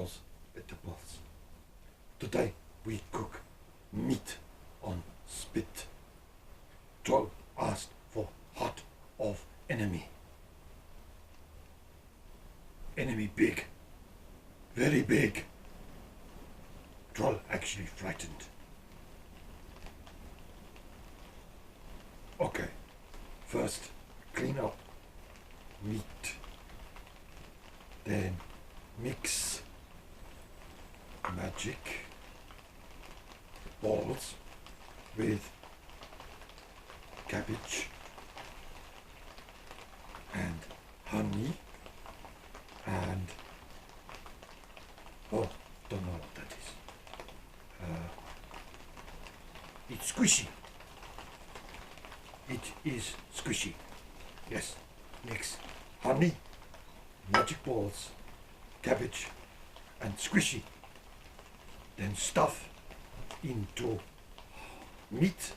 Troll's Eddables. Today we cook meat on spit. Troll asked for heart of enemy. Enemy big, very big. Troll actually frightened. Okay, first clean up meat, then mix magic balls with cabbage and honey and oh, don't know what that is. It's squishy. It is squishy. Yes. Mix honey, magic balls, cabbage and squishy. Then stuff into meat.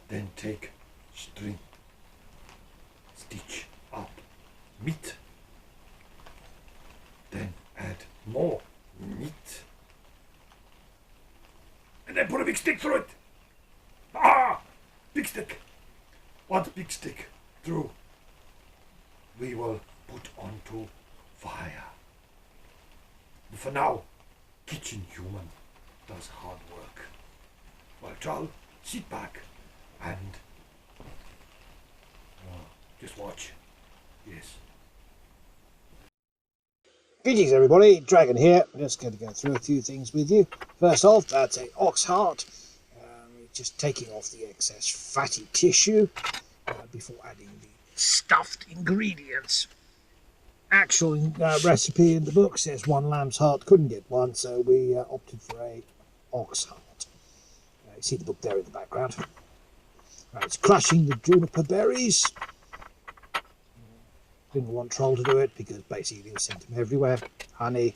Then take string, stitch up meat. Then add more meat. And then put a big stick through it. Ah! Big stick. One big stick through. We will put onto fire. But for now, kitchen human does hard work. While Troll, sit back and just watch. Yes. Greetings everybody, Dragon here. I'm just going to go through a few things with you. First off, that's an ox heart. Just taking off the excess fatty tissue before adding the stuffed ingredients. Actual recipe in the book says one lamb's heart, couldn't get one, so we opted for a ox heart. You see the book there in the background. Right, it's crushing the juniper berries. Didn't want Troll to do it because basically we sent him everywhere. Honey,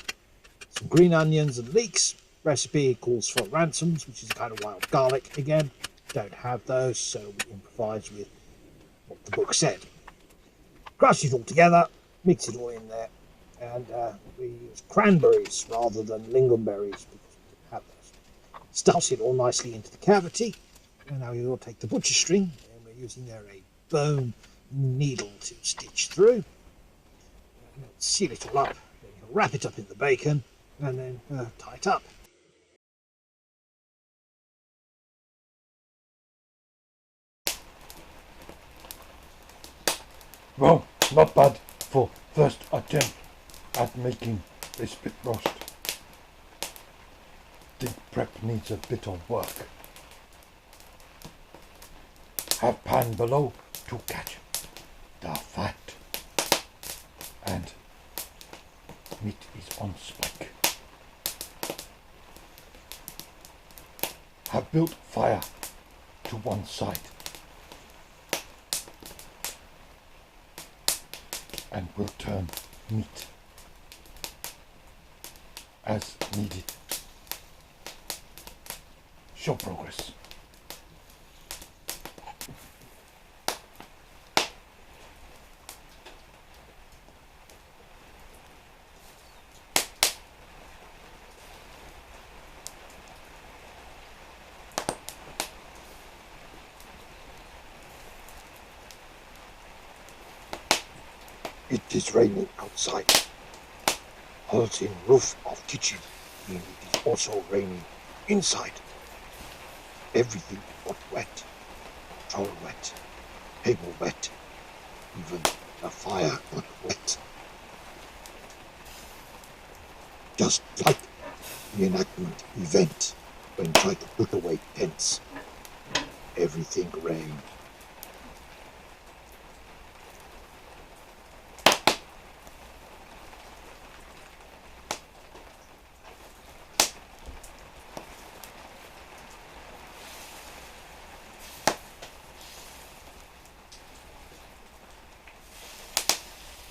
some green onions and leeks. Recipe calls for ransoms, which is a kind of wild garlic. Again, don't have those, so we improvise with what the book said. Crush it all together, mix it all in there, and we use cranberries rather than lingonberries because we didn't have those. Stuffs it all nicely into the cavity, and now you'll take the butcher string, and we're using there a bone needle to stitch through. Seal it all up, then you'll wrap it up in the bacon, and then tie it up. Well, not bad for first attempt at making a spit roast. The prep needs a bit of work. Have pan below to catch the fat. And meat is on spike. Have built fire to one side. And will turn meat as needed. Show progress. It is raining outside. Holding roof of kitchen, and it is also raining inside. Everything got wet. Troll wet. Table wet. Even the fire got wet. Just like the enactment event when tried to put away tents. Everything rained.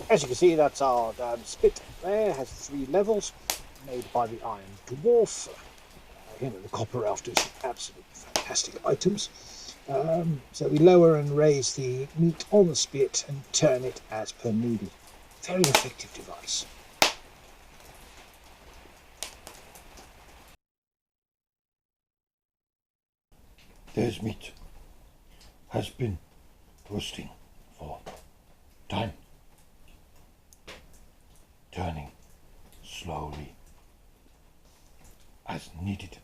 As you can see, that's our spit there. Has 3 levels made by the Iron Dwarf. The copper elf does some absolutely fantastic items. So we lower and raise the meat on the spit and turn it as per needed. Very effective device. There's meat. Has been roasting for time. Turning slowly as needed.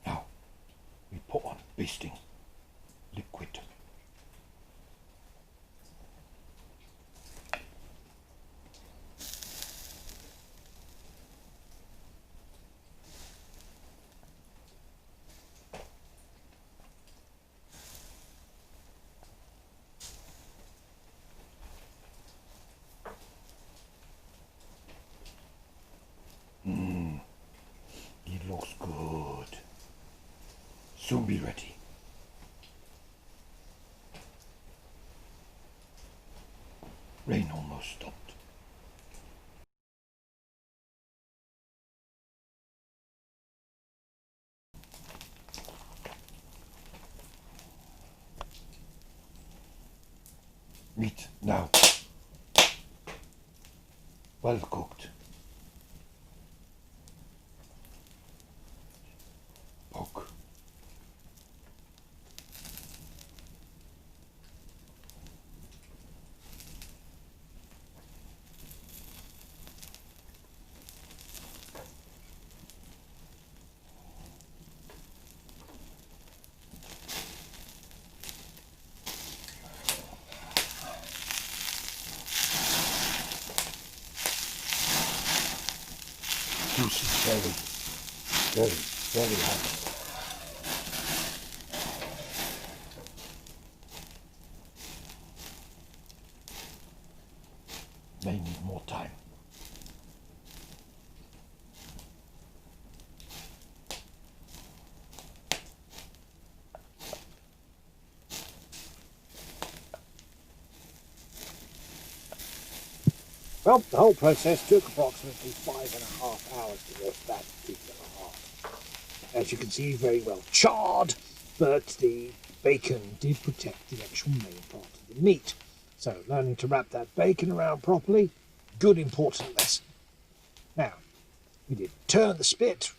Now we put on basting liquid. It looks good. Soon be ready. Rain almost stopped. Meat now. Well cooked. Pork. Juicy, very hot. May need more time. Well, the whole process took approximately 5.5 hours to roast that particular heart. As you can see, very well charred, but the bacon did protect the actual main part of the meat. So learning to wrap that bacon around properly, good important lesson. Now, we did turn the spit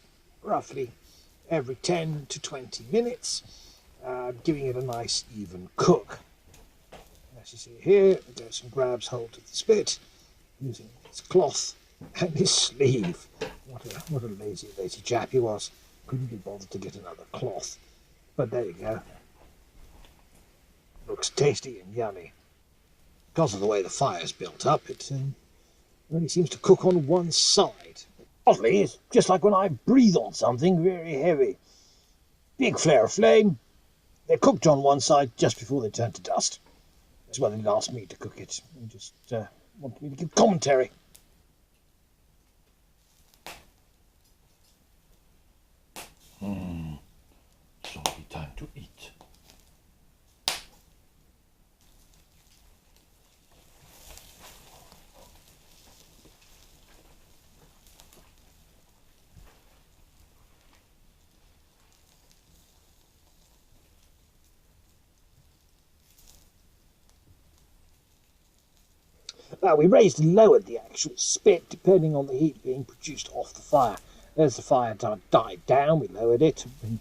roughly every 10 to 20 minutes, giving it a nice even cook. As you see here, we do some grabs hold of the spit, using his cloth and his sleeve. What a lazy chap he was. Couldn't be bothered to get another cloth. But there you go. Looks tasty and yummy. Because of the way the fire's built up, it only seems to cook on one side. Oddly, it's just like when I breathe on something very heavy. Big flare of flame. They're cooked on one side just before they turn to dust. That's why they didn't ask me to cook it. They just wanted me to give commentary. Soon be time to eat. We raised and lowered the actual spit depending on the heat being produced off the fire. As the fire died down, we lowered it, and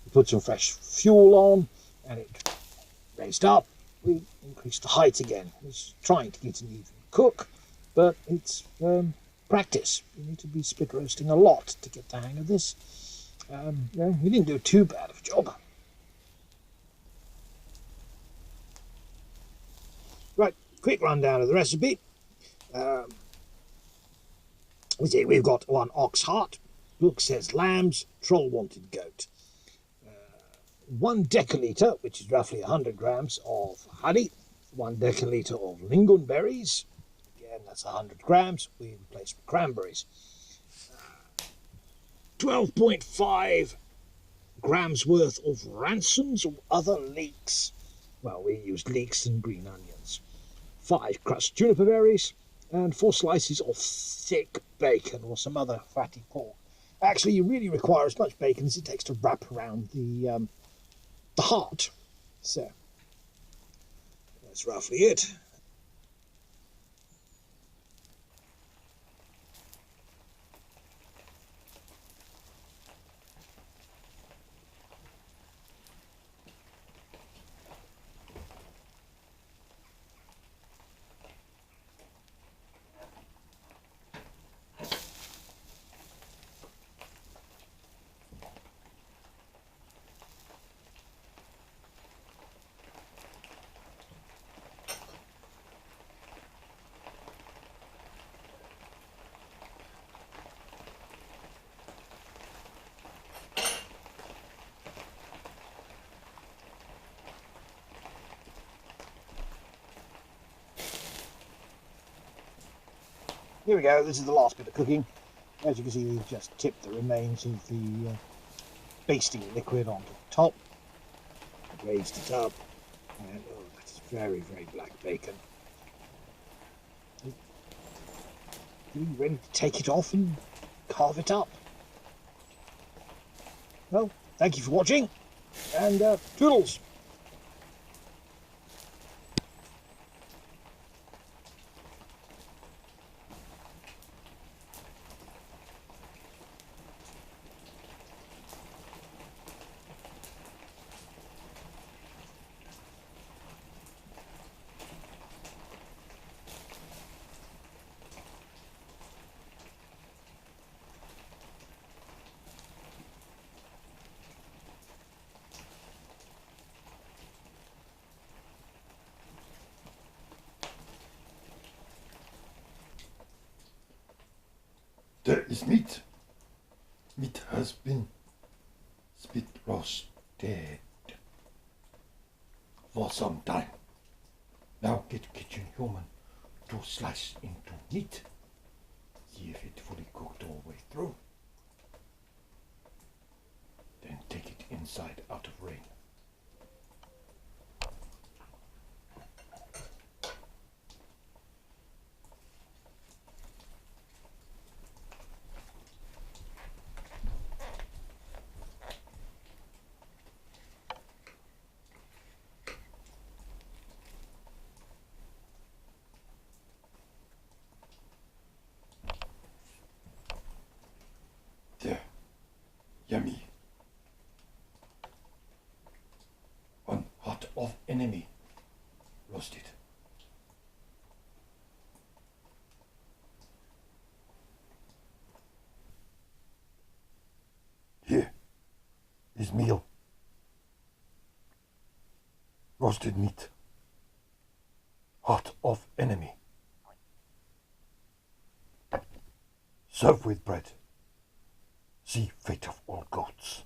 we put some fresh fuel on, and it raised up. We increased the height again. It's trying to get an even cook, but it's practice. You need to be spit roasting a lot to get the hang of this. We didn't do too bad of a job. Right, quick rundown of the recipe. We've got 1 ox heart. Book says lambs. Troll wanted goat. 1 decilitre, which is roughly 100 grams of honey. 1 decilitre of lingonberries. Again, that's 100 grams. We replaced with cranberries. 12.5 grams worth of ransoms or other leeks. Well, we used leeks and green onions. 5 crushed juniper berries, and 4 slices of thick bacon or some other fatty pork. Actually, you really require as much bacon as it takes to wrap around the heart. So, that's roughly it. Here we go. This is the last bit of cooking. As you can see, we've just tipped the remains of the basting liquid onto the top, raised it up, and oh, that is very, very black bacon. Are you ready to take it off and carve it up? Well, thank you for watching, and toodles! There is meat. Meat has been spit roasted for some time. Now get kitchen human to slice into meat. See if it fully cooked all the way through. Then take it inside out of rain. There, yummy. On heart of enemy, roasted. Here is meal. Roasted meat. Heart of enemy. Serve with bread. See fate of all goats.